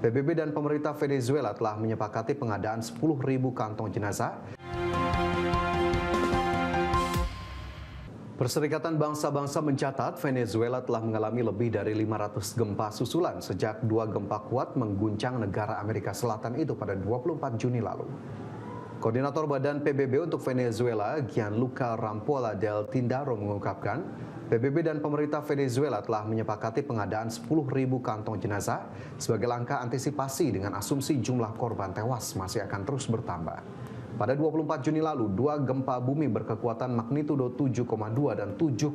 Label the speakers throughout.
Speaker 1: PBB dan pemerintah Venezuela telah menyepakati pengadaan 10.000 kantong jenazah. Perserikatan Bangsa-Bangsa mencatat Venezuela telah mengalami lebih dari 500 gempa susulan sejak 2 gempa kuat mengguncang negara Amerika Selatan itu pada 24 Juni lalu. Koordinator Badan PBB untuk Venezuela, Gianluca Rampolla del Tindaro mengungkapkan, PBB dan pemerintah Venezuela telah menyepakati pengadaan 10.000 kantong jenazah sebagai langkah antisipasi dengan asumsi jumlah korban tewas masih akan terus bertambah. Pada 24 Juni lalu, 2 gempa bumi berkekuatan magnitudo 7,2 dan 7,5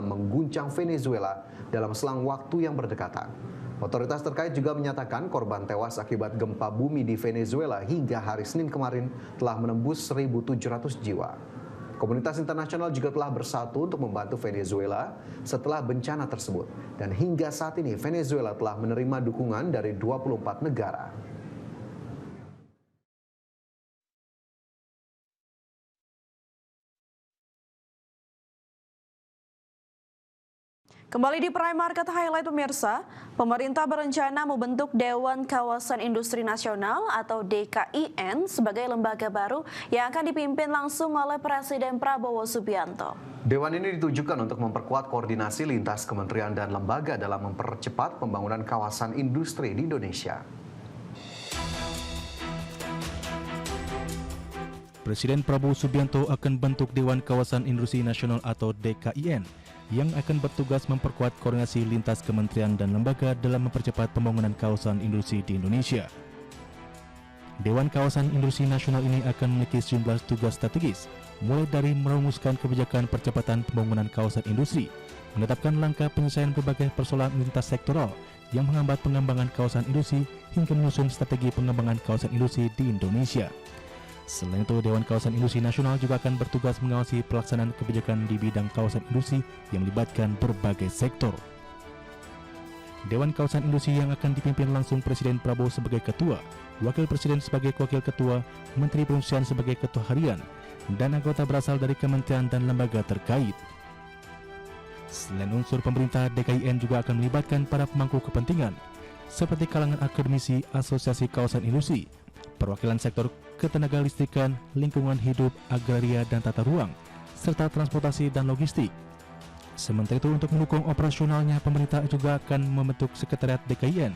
Speaker 1: mengguncang Venezuela dalam selang waktu yang berdekatan. Otoritas terkait juga menyatakan korban tewas akibat gempa bumi di Venezuela hingga hari Senin kemarin telah menembus 1.700 jiwa. Komunitas internasional juga telah bersatu untuk membantu Venezuela setelah bencana tersebut. Dan hingga saat ini Venezuela telah menerima dukungan dari 24 negara.
Speaker 2: Kembali di Prime Market Highlight pemirsa, pemerintah berencana membentuk Dewan Kawasan Industri Nasional atau DKIN sebagai lembaga baru yang akan dipimpin langsung oleh Presiden Prabowo Subianto.
Speaker 1: Dewan ini ditujukan untuk memperkuat koordinasi lintas kementerian dan lembaga dalam mempercepat pembangunan kawasan industri di Indonesia.
Speaker 3: Presiden Prabowo Subianto akan bentuk Dewan Kawasan Industri Nasional atau DKIN yang akan bertugas memperkuat koordinasi lintas kementerian dan lembaga dalam mempercepat pembangunan kawasan industri di Indonesia. Dewan Kawasan Industri Nasional ini akan memiliki sejumlah tugas strategis, mulai dari merumuskan kebijakan percepatan pembangunan kawasan industri, menetapkan langkah penyelesaian berbagai persoalan lintas sektoral yang menghambat pengembangan kawasan industri, hingga menyusun strategi pengembangan kawasan industri di Indonesia. Selain itu, Dewan Kawasan Industri Nasional juga akan bertugas mengawasi pelaksanaan kebijakan di bidang kawasan industri yang melibatkan berbagai sektor. Dewan Kawasan Industri yang akan dipimpin langsung Presiden Prabowo sebagai ketua, Wakil Presiden sebagai wakil ketua, Menteri Perindustrian sebagai ketua harian, dan anggota berasal dari kementerian dan lembaga terkait. Selain unsur pemerintah, DKIN juga akan melibatkan para pemangku kepentingan, seperti kalangan akademisi, asosiasi kawasan industri, perwakilan sektor ketenaga listrikan, lingkungan hidup, agraria dan tata ruang, serta transportasi dan logistik. Sementara itu, untuk mendukung operasionalnya, pemerintah juga akan membentuk Sekretariat DKIN.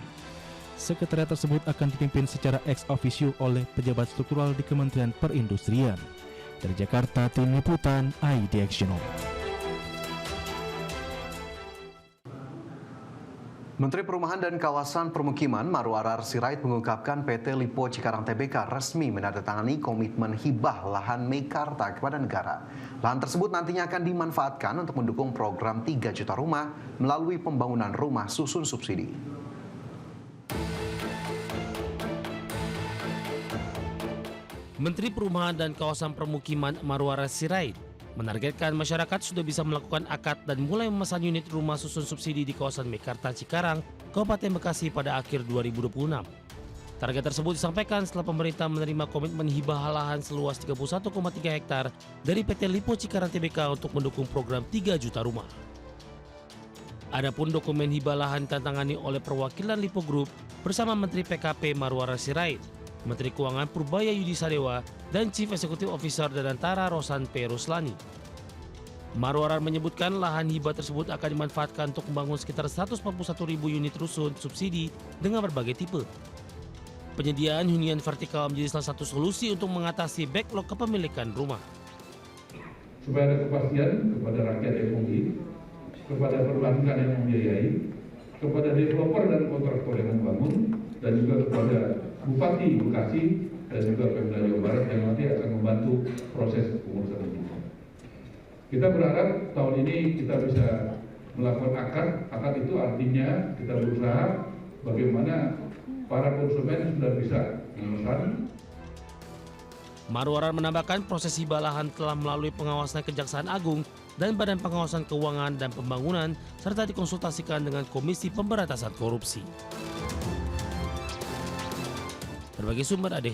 Speaker 3: Sekretariat tersebut akan dipimpin secara ex officio oleh pejabat struktural di Kementerian Perindustrian. Dari Jakarta, Tim Liputan IDX.
Speaker 1: Menteri Perumahan dan Kawasan Permukiman Marwarar Sirait mengungkapkan PT Lipo Cikarang Tbk resmi menandatangani komitmen hibah lahan Meikarta kepada negara. Lahan tersebut nantinya akan dimanfaatkan untuk mendukung program 3 juta rumah melalui pembangunan rumah susun subsidi.
Speaker 4: Menteri Perumahan dan Kawasan Permukiman Marwarar Sirait menargetkan masyarakat sudah bisa melakukan akad dan mulai memesan unit rumah susun subsidi di kawasan Meikarta Cikarang, Kabupaten Bekasi pada akhir 2026. Target tersebut disampaikan setelah pemerintah menerima komitmen hibah lahan seluas 31,3 hektar dari PT Lipo Cikarang Tbk untuk mendukung program 3 juta rumah. Adapun dokumen hibah lahan ditantangani oleh perwakilan Lipo Group bersama Menteri PKP Marwarar Sirait, Menteri Keuangan Purbaya Yudi Sadewa, dan Chief Executive Officer Danantara Rosan P. Ruslani. Marwarar menyebutkan lahan hibah tersebut akan dimanfaatkan untuk membangun sekitar 141.000 unit rusun subsidi dengan berbagai tipe. Penyediaan hunian vertikal menjadi salah satu solusi untuk mengatasi backlog kepemilikan rumah.
Speaker 5: Supaya ada kepastian kepada rakyat yang membeli, kepada perbankan yang membiayai, kepada developer dan kontraktor yang membangun, dan juga kepada Bupati Bekasi dan juga Pemda Jawa Barat yang nanti akan membantu proses pengurusan ini. Kita berharap tahun ini kita bisa melakukan akad. Akad itu artinya kita berusaha bagaimana para konsumen sudah bisa memesan.
Speaker 4: Marwarar menambahkan proses hibah lahan telah melalui pengawasan Kejaksaan Agung dan Badan Pengawasan Keuangan dan Pembangunan serta dikonsultasikan dengan Komisi Pemberantasan Korupsi. Berbagai sumber ada.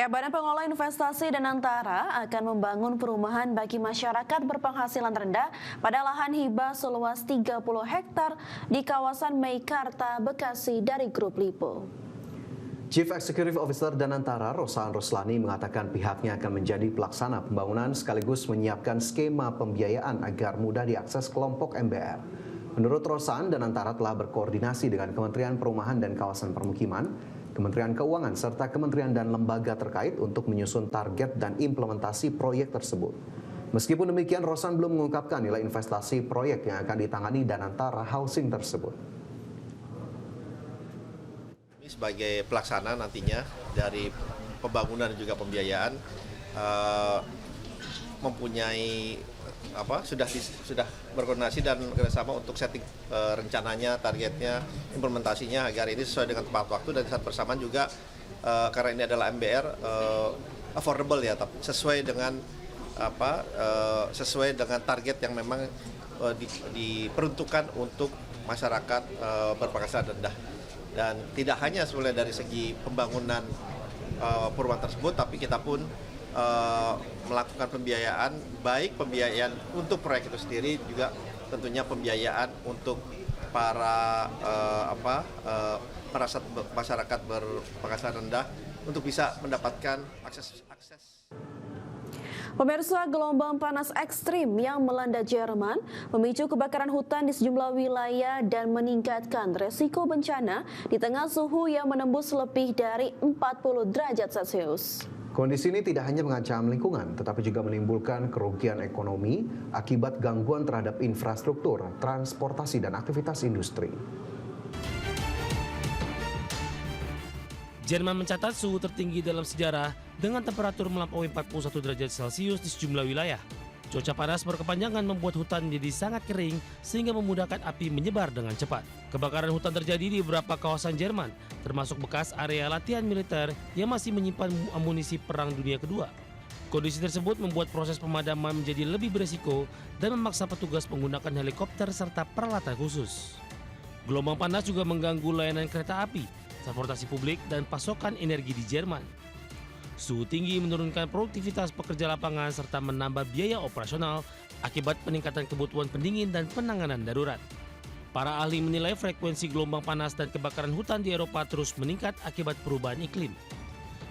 Speaker 2: Ya, Badan Pengelola Investasi Danantara akan membangun perumahan bagi masyarakat berpenghasilan rendah pada lahan hibah seluas 30 hektar di kawasan Meikarta, Bekasi dari Grup Lipo.
Speaker 1: Chief Executive Officer Danantara, Rosan Roslani, mengatakan pihaknya akan menjadi pelaksana pembangunan sekaligus menyiapkan skema pembiayaan agar mudah diakses kelompok MBR. Menurut Rosan, Danantara telah berkoordinasi dengan Kementerian Perumahan dan Kawasan Permukiman, Kementerian Keuangan, serta kementerian dan lembaga terkait untuk menyusun target dan implementasi proyek tersebut. Meskipun demikian, Rosan belum mengungkapkan nilai investasi proyek yang akan ditangani Danantara Housing tersebut.
Speaker 6: Sebagai pelaksana nantinya dari pembangunan dan juga pembiayaan mempunyai sudah berkoordinasi dan kerjasama untuk setting rencananya, targetnya, implementasinya agar ini sesuai dengan tepat waktu dan saat bersamaan juga karena ini adalah MBR affordable ya, tapi sesuai dengan sesuai dengan target yang memang diperuntukkan untuk masyarakat berpenghasilan rendah. Dan tidak hanya sebenarnya dari segi pembangunan perumahan tersebut, tapi kita pun melakukan pembiayaan, baik pembiayaan untuk proyek itu sendiri, juga tentunya pembiayaan untuk para masyarakat berpenghasilan rendah untuk bisa mendapatkan akses.
Speaker 2: Pemirsa, gelombang panas ekstrim yang melanda Jerman memicu kebakaran hutan di sejumlah wilayah dan meningkatkan resiko bencana di tengah suhu yang menembus lebih dari 40 derajat Celcius.
Speaker 1: Kondisi ini tidak hanya mengancam lingkungan, tetapi juga menimbulkan kerugian ekonomi akibat gangguan terhadap infrastruktur, transportasi, dan aktivitas industri.
Speaker 4: Jerman mencatat suhu tertinggi dalam sejarah dengan temperatur melampaui 41 derajat Celcius di sejumlah wilayah. Cuaca panas berkepanjangan membuat hutan menjadi sangat kering sehingga memudahkan api menyebar dengan cepat. Kebakaran hutan terjadi di beberapa kawasan Jerman, termasuk bekas area latihan militer yang masih menyimpan amunisi Perang Dunia Kedua. Kondisi tersebut membuat proses pemadaman menjadi lebih beresiko dan memaksa petugas menggunakan helikopter serta peralatan khusus. Gelombang panas juga mengganggu layanan kereta api, transportasi publik, dan pasokan energi di Jerman. Suhu tinggi menurunkan produktivitas pekerja lapangan serta menambah biaya operasional akibat peningkatan kebutuhan pendingin dan penanganan darurat. Para ahli menilai frekuensi gelombang panas dan kebakaran hutan di Eropa terus meningkat akibat perubahan iklim.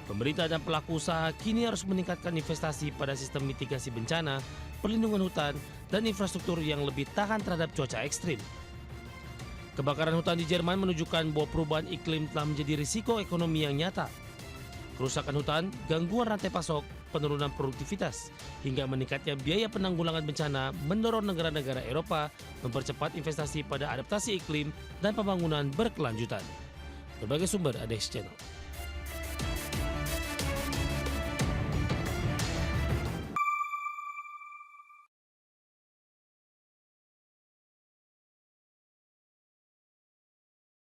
Speaker 4: Pemerintah dan pelaku usaha kini harus meningkatkan investasi pada sistem mitigasi bencana, perlindungan hutan, dan infrastruktur yang lebih tahan terhadap cuaca ekstrim. Kebakaran hutan di Jerman menunjukkan bahwa perubahan iklim telah menjadi risiko ekonomi yang nyata. Kerusakan hutan, gangguan rantai pasok, penurunan produktivitas, hingga meningkatnya biaya penanggulangan bencana mendorong negara-negara Eropa mempercepat investasi pada adaptasi iklim dan pembangunan berkelanjutan. Berbagai sumber ada di Channel.